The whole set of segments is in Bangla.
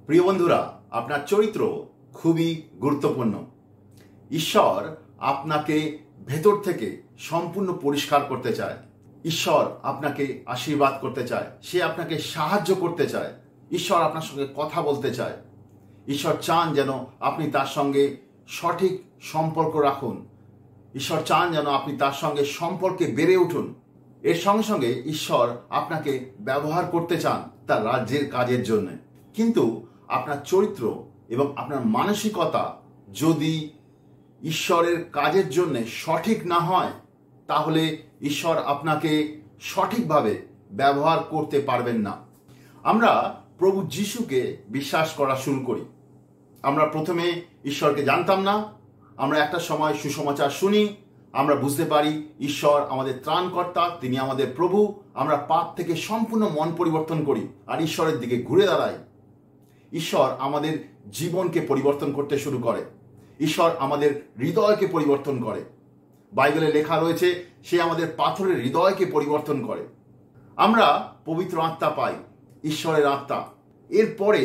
প্রিয় বন্ধুরা, আপনার চরিত্র খুবই গুরুত্বপূর্ণ। ঈশ্বর আপনাকে ভেতর থেকে সম্পূর্ণ পরিষ্কার করতে চায়। ঈশ্বর আপনাকে আশীর্বাদ করতে চায়, সে আপনাকে সাহায্য করতে চায়। ঈশ্বর আপনার সঙ্গে কথা বলতে চায়। ঈশ্বর চান যেন আপনি তার সঙ্গে সঠিক সম্পর্ক রাখুন। ঈশ্বর চান যেন আপনি তার সঙ্গে সম্পর্কে বেড়ে উঠুন। এর সঙ্গে সঙ্গে ঈশ্বর আপনাকে ব্যবহার করতে চান তার রাজ্যের কাজের জন্য। কিন্তু আপনার চরিত্র এবং আপনার মানসিকতা যদি ঈশ্বরের কাজের জন্য সঠিক না হয়, তাহলে ঈশ্বর আপনাকে সঠিকভাবে ব্যবহার করতে পারবেন না। আমরা প্রভু যিশুকে বিশ্বাস করা শুরু করি। আমরা প্রথমে ঈশ্বরকে জানতাম না। আমরা একটা সময় সুসমাচার শুনি, আমরা বুঝতে পারি ঈশ্বর আমাদের ত্রাণকর্তা, তিনি আমাদের প্রভু। আমরা পাপ থেকে সম্পূর্ণ মন পরিবর্তন করি আর ঈশ্বরের দিকে ঘুরে দাঁড়াই। ঈশ্বর আমাদের জীবনকে পরিবর্তন করতে শুরু করে। ঈশ্বর আমাদের হৃদয়কে পরিবর্তন করে। বাইবেলে লেখা রয়েছে, সে আমাদের পাথরের হৃদয়কে পরিবর্তন করে। আমরা পবিত্র আত্মা পাই, ঈশ্বরের আত্মা। এরপরে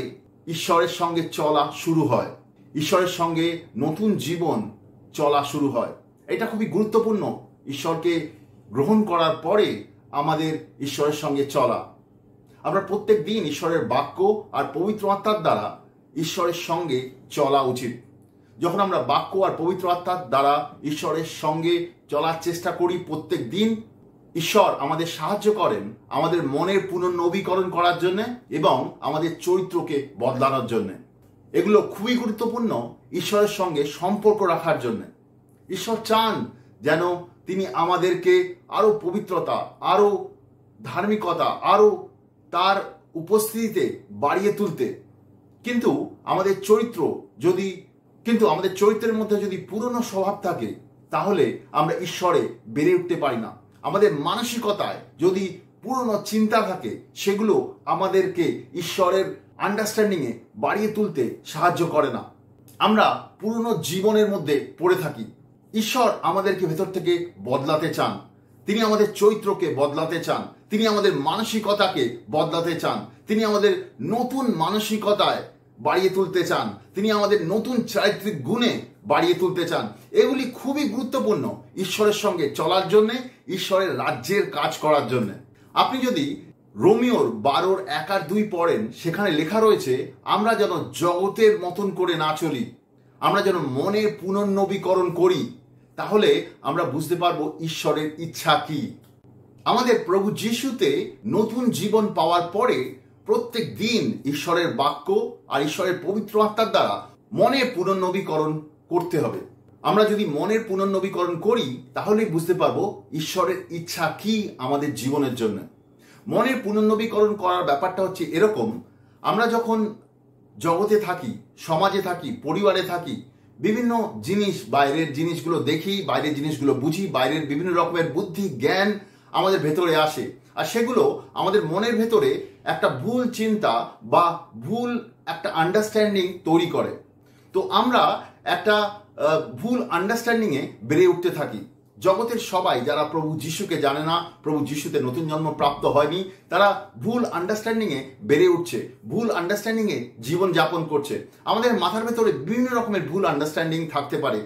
ঈশ্বরের সঙ্গে চলা শুরু হয়, ঈশ্বরের সঙ্গে নতুন জীবন চলা শুরু হয়। এটা খুবই গুরুত্বপূর্ণ। ঈশ্বরকে গ্রহণ করার পরে আমাদের ঈশ্বরের সঙ্গে চলা। আমরা প্রত্যেক দিন ঈশ্বরের বাক্য আর পবিত্র আত্মার দ্বারা ঈশ্বরের সঙ্গে চলা উচিত। যখন আমরা বাক্য আর পবিত্র আত্মার দ্বারা ঈশ্বরের সঙ্গে চলার চেষ্টা করি প্রত্যেক দিন, ঈশ্বর আমাদের সাহায্য করেন আমাদের মনের পুনর্নবীকরণ করার জন্য এবং আমাদের চরিত্রকে বদলানোর জন্য। এগুলো খুবই গুরুত্বপূর্ণ ঈশ্বরের সঙ্গে সম্পর্ক রাখার জন্য। ঈশ্বর চান যেন তিনি আমাদেরকে আরো পবিত্রতা, আরো ধার্মিকতা, আরো তার উপস্থিতিতে বাড়িয়ে তুলতে। কিন্তু আমাদের চরিত্রের মধ্যে যদি পুরনো স্বভাব থাকে, তাহলে আমরা ঈশ্বরে বেড়ে উঠতে পারি না। আমাদের মানসিকতায় যদি পুরনো চিন্তা থাকে, সেগুলো আমাদেরকে ঈশ্বরের আন্ডারস্ট্যান্ডিংয়ে বাড়িয়ে তুলতে সাহায্য করে না। আমরা পুরনো জীবনের মধ্যে পড়ে থাকি। ঈশ্বর আমাদেরকে ভেতর থেকে বদলাতে চান। তিনি আমাদের চরিত্রকে বদলাতে চান, তিনি আমাদের মানসিকতাকে বদলাতে চান, তিনি আমাদের নতুন মানসিকতায় বাড়িয়ে তুলতে চান, তিনি আমাদের নতুন চারিত্রিক গুণে বাড়িয়ে তুলতে চান। এগুলি খুবই গুরুত্বপূর্ণ ঈশ্বরের সঙ্গে চলার জন্য, ঈশ্বরের রাজ্যের কাজ করার জন্য। আপনি যদি রোমিওর 12:1-2 পড়েন, সেখানে লেখা রয়েছে, আমরা যেন জগতের মতন করে না চলি, আমরা যেন মনের পুনর্নবীকরণ করি। তাহলে আমরা বুঝতে পারবো ঈশ্বরের ইচ্ছা কি। আমাদের প্রভু যিশুতে নতুন জীবন পাওয়ার পরে প্রত্যেক দিন ঈশ্বরের বাক্য আর ঈশ্বরের পবিত্র আত্মার দ্বারা মনের পুনর্নবীকরণ করতে হবে। আমরা যদি মনের পুনর্নবীকরণ করি, তাহলেই বুঝতে পারবো ঈশ্বরের ইচ্ছা কি আমাদের জীবনের জন্য। মনের পুনর্নবীকরণ করার ব্যাপারটা হচ্ছে এরকম, আমরা যখন জগতে থাকি, সমাজে থাকি, পরিবারে থাকি, বিভিন্ন জিনিস, বাইরের জিনিসগুলো দেখি, বাইরের জিনিসগুলো বুঝি, বাইরের বিভিন্ন রকমের বুদ্ধি জ্ঞান আমাদের ভেতরে আসে, আর সেগুলো আমাদের মনের ভেতরে একটা ভুল চিন্তা বা ভুল একটা আন্ডারস্ট্যান্ডিং তৈরি করে। তো আমরা একটা ভুল আন্ডারস্ট্যান্ডিংয়ে বেড়ে উঠতে থাকি। জগতের সবাই যারা প্রভু যিশুকে জানে না, প্রভু যিশুতে নতুন জন্ম প্রাপ্ত হয়নি, তারা ভুল আন্ডারস্ট্যান্ডিংয়ে বেড়ে উঠছে, ভুল আন্ডারস্ট্যান্ডিংয়ে জীবন যাপন করছে। আমাদের মাথার ভেতরে বিভিন্ন রকমের ভুল আন্ডারস্ট্যান্ডিং থাকতে পারে,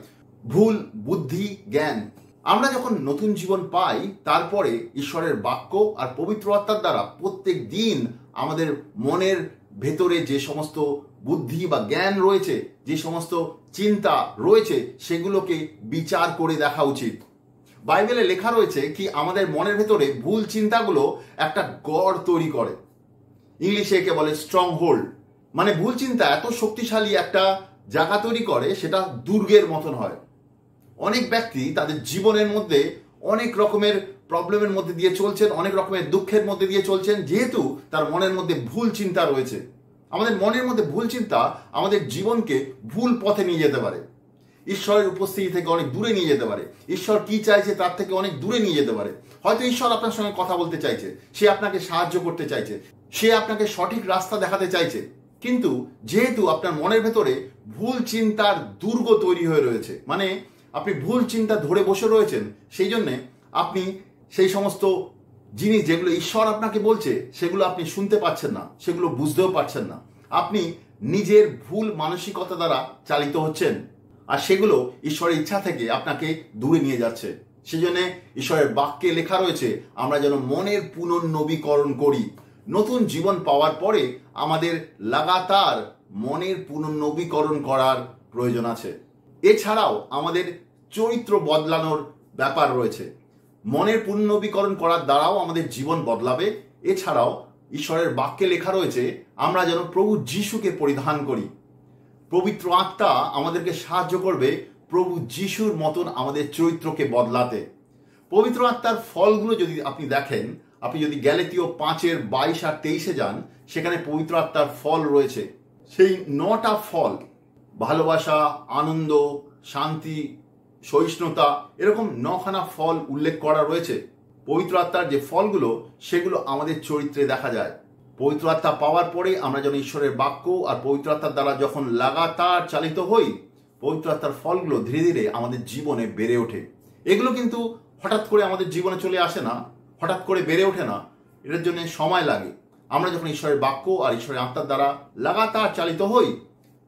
ভুল বুদ্ধি জ্ঞান। আমরা যখন নতুন জীবন পাই, তারপরে ঈশ্বরের বাক্য আর পবিত্র আত্মার দ্বারা প্রত্যেক দিন আমাদের মনের ভেতরে যে সমস্ত বুদ্ধি বা জ্ঞান রয়েছে, যে সমস্ত চিন্তা রয়েছে, সেগুলোকে বিচার করে দেখা উচিত। বাইবেলে লেখা রয়েছে কি আমাদের মনের ভেতরে ভুল চিন্তাগুলো একটা গড় তৈরি করে। ইংলিশে একে বলে স্ট্রং হোল্ড। মানে ভুল চিন্তা এত শক্তিশালী একটা জায়গা তৈরি করে, সেটা দুর্গের মতন হয়। অনেক ব্যক্তি তাদের জীবনের মধ্যে অনেক রকমের প্রবলেমের মধ্যে দিয়ে চলছেন, অনেক রকমের দুঃখের মধ্যে দিয়ে চলছেন, যেহেতু তার মনের মধ্যে ভুল চিন্তা রয়েছে। আমাদের মনের মধ্যে ভুল চিন্তা আমাদের জীবনকে ভুল পথে নিয়ে যেতে পারে, ঈশ্বরের উপস্থিতি থেকে অনেক দূরে নিয়ে যেতে পারে, ঈশ্বর কি চাইছে তার থেকে অনেক দূরে নিয়ে যেতে পারে। হয়তো ঈশ্বর আপনার সঙ্গে কথা বলতে চাইছে, সে আপনাকে সাহায্য করতে চাইছে, সে আপনাকে সঠিক রাস্তা দেখাতে চাইছে, কিন্তু যেহেতু আপনার মনের ভেতরে ভুল চিন্তার দুর্গ তৈরি হয়ে রয়েছে, মানে আপনি ভুল চিন্তা ধরে বসে রয়েছেন, সেই জন্যে আপনি সেই সমস্ত জিনিস যেগুলো ঈশ্বর আপনাকে বলছে, সেগুলো আপনি শুনতে পাচ্ছেন না, সেগুলো বুঝতেও পারছেন না। আপনি নিজের ভুল মানসিকতা দ্বারা চালিত হচ্ছেন, আর সেগুলো ঈশ্বরের ইচ্ছা থেকে আপনাকে দূরে নিয়ে যাচ্ছে। সেজন্য ঈশ্বরের বাক্যে লেখা রয়েছে আমরা যেন মনের পুনর্নবীকরণ করি। নতুন জীবন পাওয়ার পরে আমাদের লাগাতার মনের পুনর্নবীকরণ করার প্রয়োজন আছে। এছাড়াও আমাদের চরিত্র বদলানোর ব্যাপার রয়েছে। মনের পুনর্নবীকরণ করার দ্বারাও আমাদের জীবন বদলাবে। এছাড়াও ঈশ্বরের বাক্যে লেখা রয়েছে আমরা যেন প্রভু যিশুকে পরিধান করি। পবিত্র আত্মা আমাদেরকে সাহায্য করবে প্রভু যিশুর মতন আমাদের চরিত্রকে বদলাতে। পবিত্র আত্মার ফলগুলো যদি আপনি দেখেন, আপনি যদি গ্যালাতীয় 5:22 আর 23 যান, সেখানে পবিত্র আত্মার ফল রয়েছে। সেই 9টা ফল, ভালোবাসা, আনন্দ, শান্তি, সহিষ্ণুতা, এরকম 9খানা ফল উল্লেখ করা রয়েছে। পবিত্র আত্মার যে ফলগুলো সেগুলো আমাদের চরিত্রে দেখা যায়। পবিত্র আত্মা পাওয়ার পরে আমরা যেন ঈশ্বরের বাক্য আর পবিত্র আত্মার দ্বারা যখন লাগাতার চালিত হই, পবিত্র আত্মার ফলগুলো ধীরে ধীরে আমাদের জীবনে বেড়ে ওঠে। এগুলো কিন্তু হঠাৎ করে আমাদের জীবনে চলে আসে না, হঠাৎ করে বেড়ে ওঠে না, এটার জন্য সময় লাগে। আমরা যখন ঈশ্বরের বাক্য আর ঈশ্বরের আত্মার দ্বারা লাগাতার চালিত হই,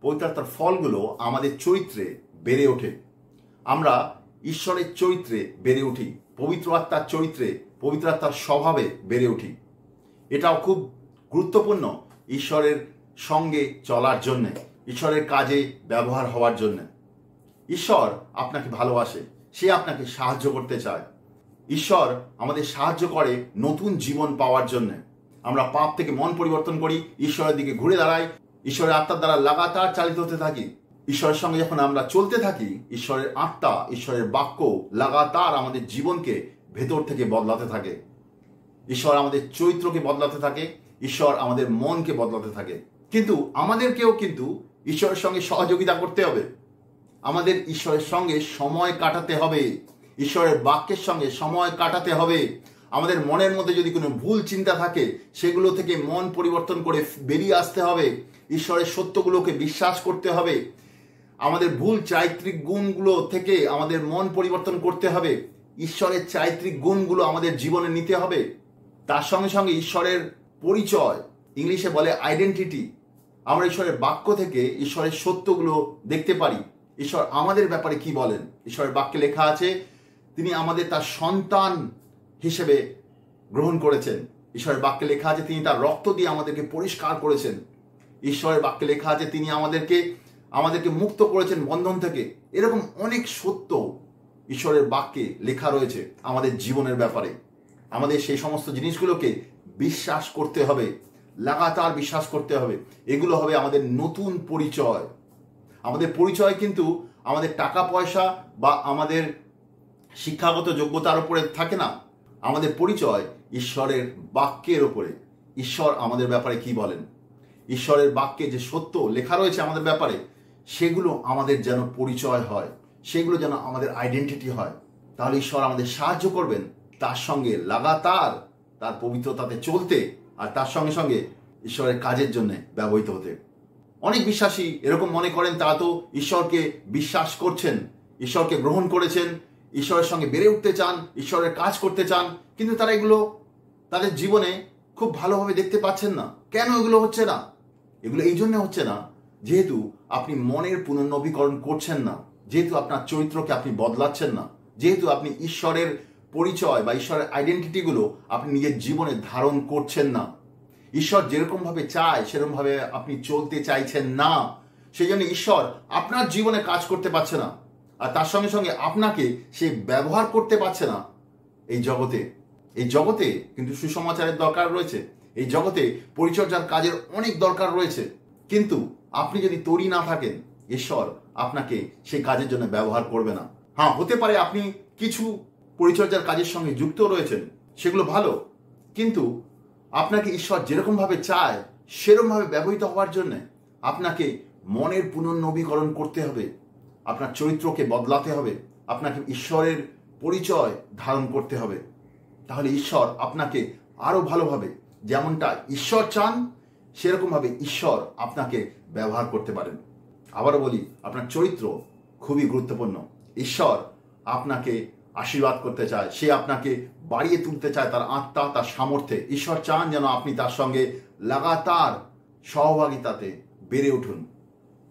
পবিত্র আত্মার ফলগুলো আমাদের চরিত্রে বেড়ে ওঠে। আমরা ঈশ্বরের চরিত্রে বেড়ে উঠি, পবিত্র আত্মার চরিত্রে, পবিত্র আত্মার স্বভাবে বেড়ে উঠি। এটাও খুব গুরুত্বপূর্ণ ঈশ্বরের সঙ্গে চলার জন্য, ঈশ্বরের কাজে ব্যবহার হওয়ার জন্য। ঈশ্বর আপনাকে ভালোবাসে, সে আপনাকে সাহায্য করতে চায়। ঈশ্বর আমাদের সাহায্য করে নতুন জীবন পাওয়ার জন্য। আমরা পাপ থেকে মন পরিবর্তন করি, ঈশ্বরের দিকে ঘুরে দাঁড়াই, ঈশ্বরের আত্মার দ্বারা লাগাতার চালিত হতে থাকি। ঈশ্বরের সঙ্গে যখন আমরা চলতে থাকি, ঈশ্বরের আত্মা, ঈশ্বরের বাক্য লাগাতার আমাদের জীবনকে ভেতর থেকে বদলাতে থাকে। ঈশ্বর আমাদের চরিত্রকে বদলাতে থাকে, ঈশ্বর আমাদের মনকে বদলাতে থাকে। কিন্তু আমাদেরকেও কিন্তু ঈশ্বরের সঙ্গে সহযোগিতা করতে হবে। আমাদের ঈশ্বরের সঙ্গে সময় কাটাতে হবে, ঈশ্বরের বাক্যের সঙ্গে সময় কাটাতে হবে। আমাদের মনের মধ্যে যদি কোনো ভুল চিন্তা থাকে, সেগুলো থেকে মন পরিবর্তন করে বেরিয়ে আসতে হবে। ঈশ্বরের সত্যগুলোকে বিশ্বাস করতে হবে। আমাদের ভুল চারিত্রিক গুণগুলো থেকে আমাদের মন পরিবর্তন করতে হবে। ঈশ্বরের চারিত্রিক গুণগুলো আমাদের জীবনে নিতে হবে। তার সঙ্গে সঙ্গে ঈশ্বরের পরিচয়, ইংলিশে বলে আইডেন্টিটি, আমরা ঈশ্বরের বাক্য থেকে ঈশ্বরের সত্যগুলো দেখতে পারি। ঈশ্বর আমাদের ব্যাপারে কি বলেন? ঈশ্বরের বাক্যে লেখা আছে তিনি আমাদের তার সন্তান হিসেবে গ্রহণ করেছেন। ঈশ্বরের বাক্যে লেখা আছে তিনি তার রক্ত দিয়ে আমাদেরকে পরিষ্কার করেছেন। ঈশ্বরের বাক্যে লেখা আছে তিনি আমাদেরকে মুক্ত করেছেন বন্ধন থেকে। এরকম অনেক সত্য ঈশ্বরের বাক্যে লেখা রয়েছে আমাদের জীবনের ব্যাপারে। আমাদের সেই সমস্ত জিনিসগুলোকে বিশ্বাস করতে হবে, লাগাতার বিশ্বাস করতে হবে। এগুলো হবে আমাদের নতুন পরিচয়। আমাদের পরিচয় কিন্তু আমাদের টাকা পয়সা বা আমাদের শিক্ষাগত যোগ্যতার উপরে থাকে না। আমাদের পরিচয় ঈশ্বরের বাক্যের ওপরে। ঈশ্বর আমাদের ব্যাপারে কি বলেন, ঈশ্বরের বাক্যে যে সত্য লেখা রয়েছে আমাদের ব্যাপারে, সেগুলো আমাদের যেন পরিচয় হয়, সেগুলো যেন আমাদের আইডেন্টিটি হয়। তাহলে ঈশ্বর আমাদের সাহায্য করবেন তার সঙ্গে লাগাতার তার পবিত্রতাতে চলতে, আর তার সঙ্গে সঙ্গে ঈশ্বরের কাজের জন্য ব্যবহৃত হতে। অনেক বিশ্বাসী এরকম মনে করেন তারা তো ঈশ্বরকে বিশ্বাস করছেন, ঈশ্বরকে গ্রহণ করেছেন, ঈশ্বরের সঙ্গে বেড়ে উঠতে চান, ঈশ্বরের কাজ করতে চান, কিন্তু তারা এগুলো তাদের জীবনে খুব ভালোভাবে দেখতে পাচ্ছেন না। কেন এগুলো হচ্ছে না? এগুলো এই জন্য হচ্ছে না যেহেতু আপনি মনের পুনর্নবীকরণ করছেন না, যেহেতু আপনার চরিত্রকে আপনি বদলাচ্ছেন না, যেহেতু আপনি ঈশ্বরের পরিচয় বা ঈশ্বরের আইডেন্টিটিগুলো আপনি নিজের জীবনে ধারণ করছেন না। ঈশ্বর যেরকম ভাবে চায় সেরকম ভাবে আপনি চলতে চাইছেন না। সেই জন্য ঈশ্বর আপনার জীবনে কাজ করতে পারছে না, আর তার সঙ্গে সঙ্গে আপনাকে সে ব্যবহার করতে পারছে না। এই জগতে কিন্তু সুসমাচারের দরকার রয়েছে, এই জগতে পরিচর্যার কাজের অনেক দরকার রয়েছে। কিন্তু আপনি যদি তৈরি না থাকেন, ঈশ্বর আপনাকে সেই কাজের জন্য ব্যবহার করবে না। হ্যাঁ, হতে পারে আপনি কিছু পরিচর্যার কাজের সঙ্গে যুক্ত রয়েছেন, সেগুলো ভালো, কিন্তু আপনাকে ঈশ্বর যেরকম ভাবে চায় সেরকম ভাবে ব্যবহৃত হওয়ার জন্য আপনাকে মনের পুনর্নবীকরণ করতে হবে, আপনার চরিত্রকে বদলাতে হবে, আপনাকে ঈশ্বরের পরিচয় ধারণ করতে হবে। তাহলে ঈশ্বর আপনাকে আরো ভালোভাবে, যেমনটা ঈশ্বর চান সেরকমভাবে ঈশ্বর আপনাকে ব্যবহার করতে পারেন। আবারও বলি, আপনার চরিত্র খুবই গুরুত্বপূর্ণ। ঈশ্বর আপনাকে আশীর্বাদ করতে চায়, সে আপনাকে বাড়িয়ে তুলতে চায় তার আত্মা, তার সামর্থ্যে। ঈশ্বর চান যেন আপনি তার সঙ্গে লাগাতার সহভাগিতাতে বেড়ে উঠুন,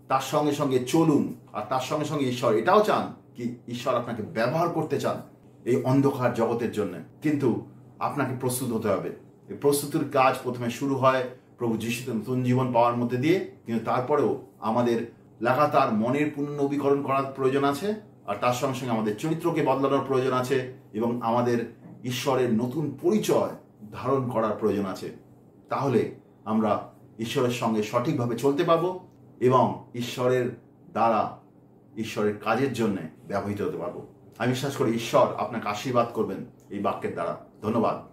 তার সঙ্গে সঙ্গে চলুন, আর তার সঙ্গে সঙ্গে ঈশ্বর এটাও চান কি ঈশ্বর আপনাকে ব্যবহার করতে চান এই অন্ধকার জগতের জন্য। কিন্তু আপনাকে প্রস্তুত হতে হবে। এই প্রস্তুতির কাজ প্রথমে শুরু হয় প্রভু যিশুতে নতুন জীবন পাওয়ার মধ্যে দিয়ে, কিন্তু তারপরেও আমাদের লাগাতার মনের পুনর্নবীকরণ করার প্রয়োজন আছে, আর তার সঙ্গে সঙ্গে আমাদের চরিত্রকে বদলানোর প্রয়োজন আছে, এবং আমাদের ঈশ্বরের নতুন পরিচয় ধারণ করার প্রয়োজন আছে। তাহলে আমরা ঈশ্বরের সঙ্গে সঠিকভাবে চলতে পারবো এবং ঈশ্বরের দ্বারা ঈশ্বরের কাজের জন্য ব্যবহৃত হতে পারবো। আমি বিশ্বাস করি ঈশ্বর আপনাকে আশীর্বাদ করবেন এই বাক্যের দ্বারা। ধন্যবাদ।